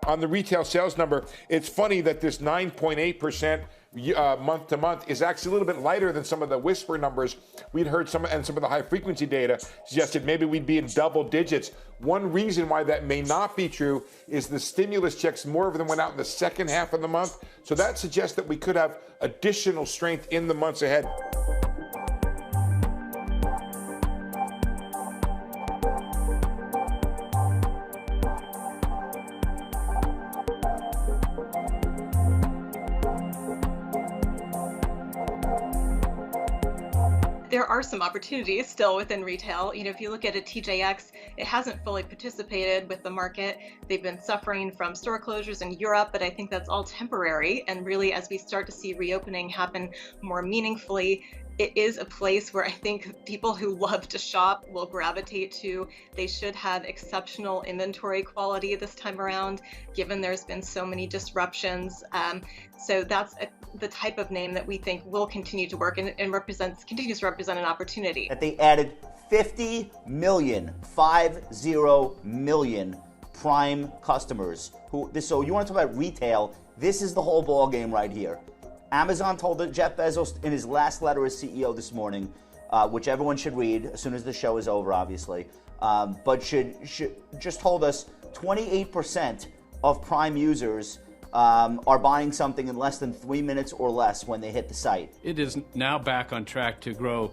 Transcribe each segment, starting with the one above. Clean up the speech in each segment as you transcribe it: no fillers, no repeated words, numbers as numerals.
on the retail sales number, it's funny that this 9.8% month to month is actually a little bit lighter than some of the whisper numbers we'd heard. Some of the high frequency data suggested maybe we'd be in double digits. One reason why that may not be true is the stimulus checks, more of them went out in the second half of the month. So that suggests that we could have additional strength in the months ahead. There are some opportunities still within retail. If you look at a TJX, it hasn't fully participated with the market. They've been suffering from store closures in Europe, but I think that's all temporary. And really, as we start to see reopening happen more meaningfully, it is a place where I think people who love to shop will gravitate to. They should have exceptional inventory quality this time around, given there's been so many disruptions. So that's the type of name that we think will continue to work and continues to represent an opportunity. That they added 50 million Prime customers. So you want to talk about retail? This is the whole ball game right here. Amazon told Jeff Bezos in his last letter as CEO this morning, which everyone should read as soon as the show is over, obviously, but should just told us 28% of Prime users are buying something in less than 3 minutes or less when they hit the site. It is now back on track to grow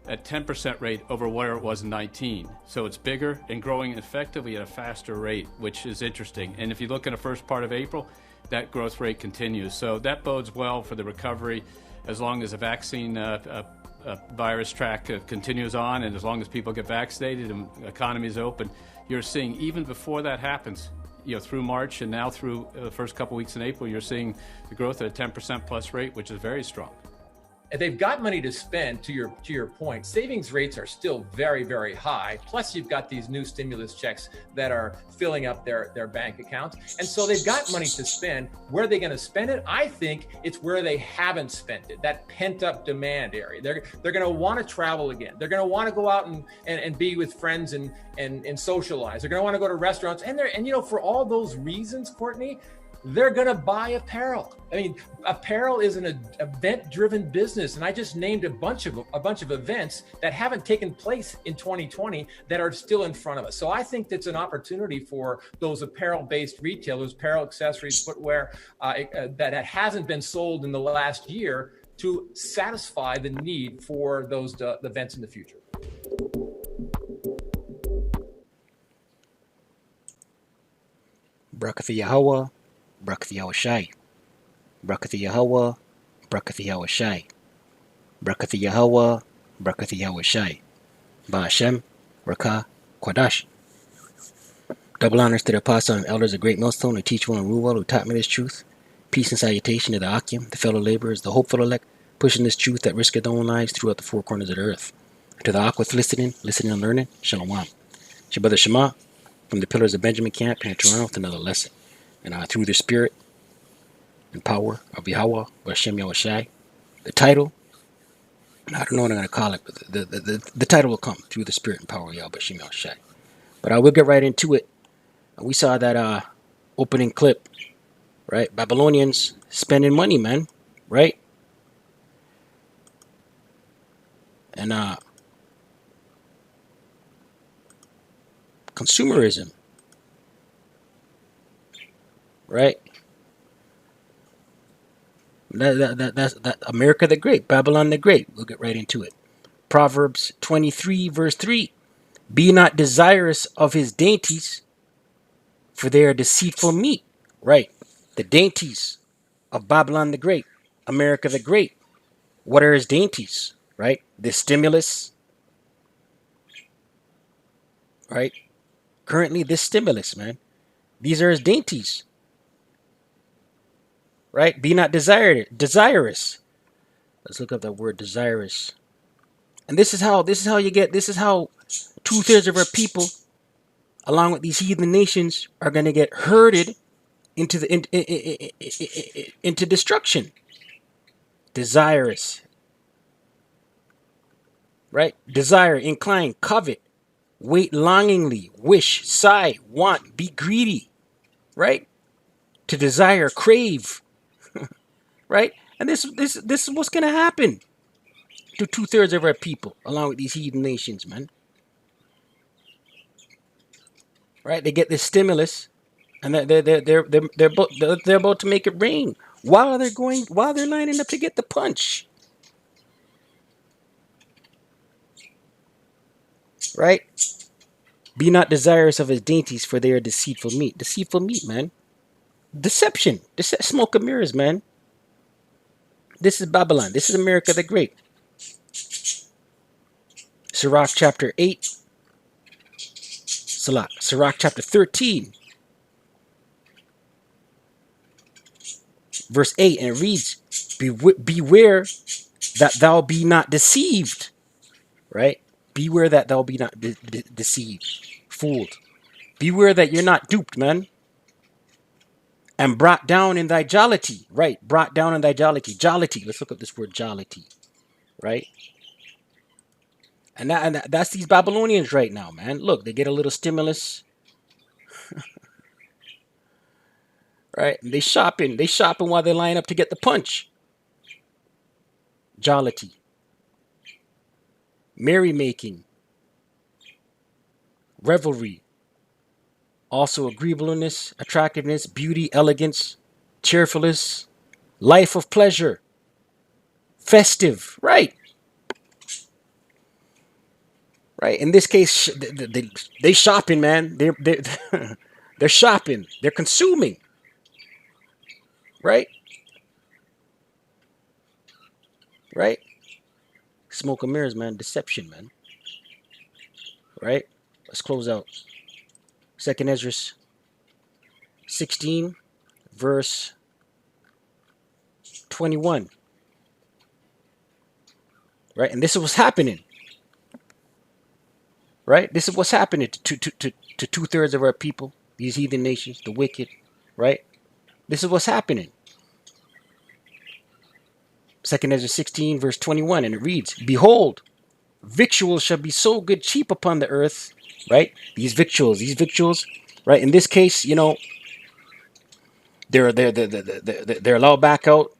at 10% rate over where it was in 19. So it's bigger and growing effectively at a faster rate, which is interesting. And if you look in the first part of April, that growth rate continues. So that bodes well for the recovery as long as the vaccine virus track continues on, and as long as people get vaccinated and the economy is open. You're seeing, even before that happens, through March and now through the first couple weeks in April, you're seeing the growth at a 10% plus rate, which is very strong. They've got money to spend, to your point. Savings rates are still very, very high. Plus, you've got these new stimulus checks that are filling up their bank accounts. And so they've got money to spend. Where are they going to spend it? I think it's where they haven't spent it, that pent-up demand area. They're going to want to travel again. They're going to want to go out and be with friends and socialize. They're going to want to go to restaurants. And for all those reasons, Courtney, they're going to buy apparel. I mean, apparel is an event-driven business, and I just named a bunch of events that haven't taken place in 2020 that are still in front of us. So I think that's an opportunity for those apparel-based retailers, apparel, accessories, footwear that hasn't been sold in the last year to satisfy the need for those events in the future. Barakatha Yahweh. Barakatha Yahushai. Barakatha Yahweh, Barakatha Yahushai. Barakatha Yahweh, Barakatha Yahushai. Ba'ashem, Rakah, Kwadash. Double honors to the apostle and elders of Great Millstone who teach well and rule well, who taught me this truth. Peace and salutation to the Akim, the fellow laborers, the hopeful elect, pushing this truth that risketh their own lives throughout the four corners of the earth. To the Aquith listening and learning, Shalom. Shabbat Shema, from the pillars of Benjamin Camp, here in Toronto with another lesson. And through the spirit and power of Yahweh, Hashem Yahushai, the title, I don't know what I'm going to call it, but the title will come through the spirit and power of Yahweh, Hashem Yahushai. But I will get right into it. We saw that opening clip, right? Babylonians spending money, man, right? And consumerism. Right? That's America the Great, Babylon the Great. We'll get right into it. Proverbs 23, verse 3. Be not desirous of his dainties, for they are deceitful meat. Right. The dainties of Babylon the Great, America the Great. What are his dainties? Right? The stimulus. Right? Currently, this stimulus, man. These are his dainties. Right? Be not desirous. Let's look up that word desirous. And this is how 2/3 of our people, along with these heathen nations, are going to get herded into into destruction. Desirous. Right? Desire, incline, covet, wait longingly, wish, sigh, want, be greedy. Right? to desire, crave, right? And this is what's gonna happen to 2/3 of our people, along with these heathen nations, man. Right? They get this stimulus, and they're about to make it rain while they're lining up to get the punch. Right? Be not desirous of his dainties, for they are deceitful meat. Deceitful meat, man. Deception. Smoke and mirrors, man. This is Babylon. This is America the Great. Sirach chapter 8. Sirach chapter 13. Verse 8. And it reads, beware that thou be not deceived. Right? Beware that thou be not deceived. Fooled. Beware that you're not duped, man. And brought down in thy jollity. Right? Brought down in thy jollity. Jollity. Let's look up this word jollity. Right? And that's these Babylonians right now, man. Look, they get a little stimulus. Right? And they shopping while they line up to get the punch. Jollity. Merrymaking. Revelry. Also agreeableness, attractiveness, beauty, elegance, cheerfulness, life of pleasure. Festive. Right. Right. In this case, they shopping, man. They're shopping. They're consuming. Right? Right? Smoke and mirrors, man. Deception, man. Right? Let's close out. 2nd Ezra 16, verse 21. Right? And this is what's happening. Right? This is what's happening to 2/3 of our people, these heathen nations, the wicked. Right? This is what's happening. 2nd Ezra 16, verse 21, and it reads, behold, victuals shall be so good cheap upon the earth, right? These victuals, right? In this case, you know, they're allowed back out.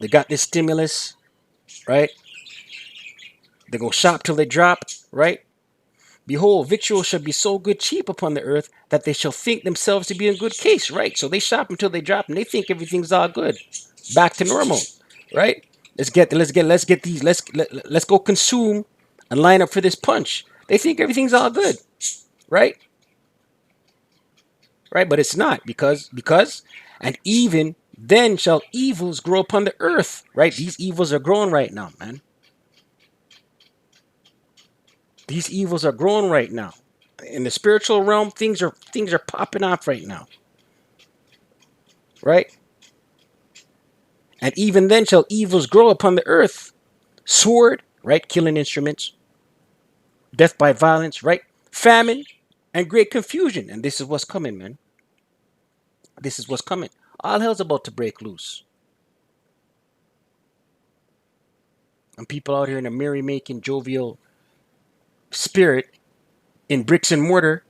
They got this stimulus, right? They go shop till they drop, right? Behold, victuals shall be so good cheap upon the earth that they shall think themselves to be in good case, right? So they shop until they drop, and they think everything's all good, back to normal, right? Let's go consume and line up for this punch. They think everything's all good, right? Right, but it's not because and even then shall evils grow upon the earth, right? These evils are growing right now, man. These evils are growing right now. In the spiritual realm, things are popping off right now. Right? And even then shall evils grow upon the earth. Sword, right? Killing instruments. Death by violence, right? Famine and great confusion. And this is what's coming, man. This is what's coming. All hell's about to break loose. And people out here in a merrymaking, jovial spirit, in bricks and mortar,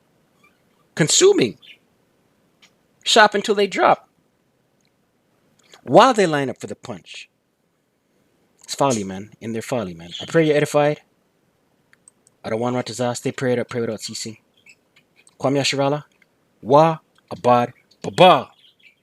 consuming. Shop until they drop. While they line up for the punch. It's folly, man. In their folly, man. I pray you're edified. I don't want to stay prayed up, pray without ceasing. Kwame Asharala. Wa Abad Baba.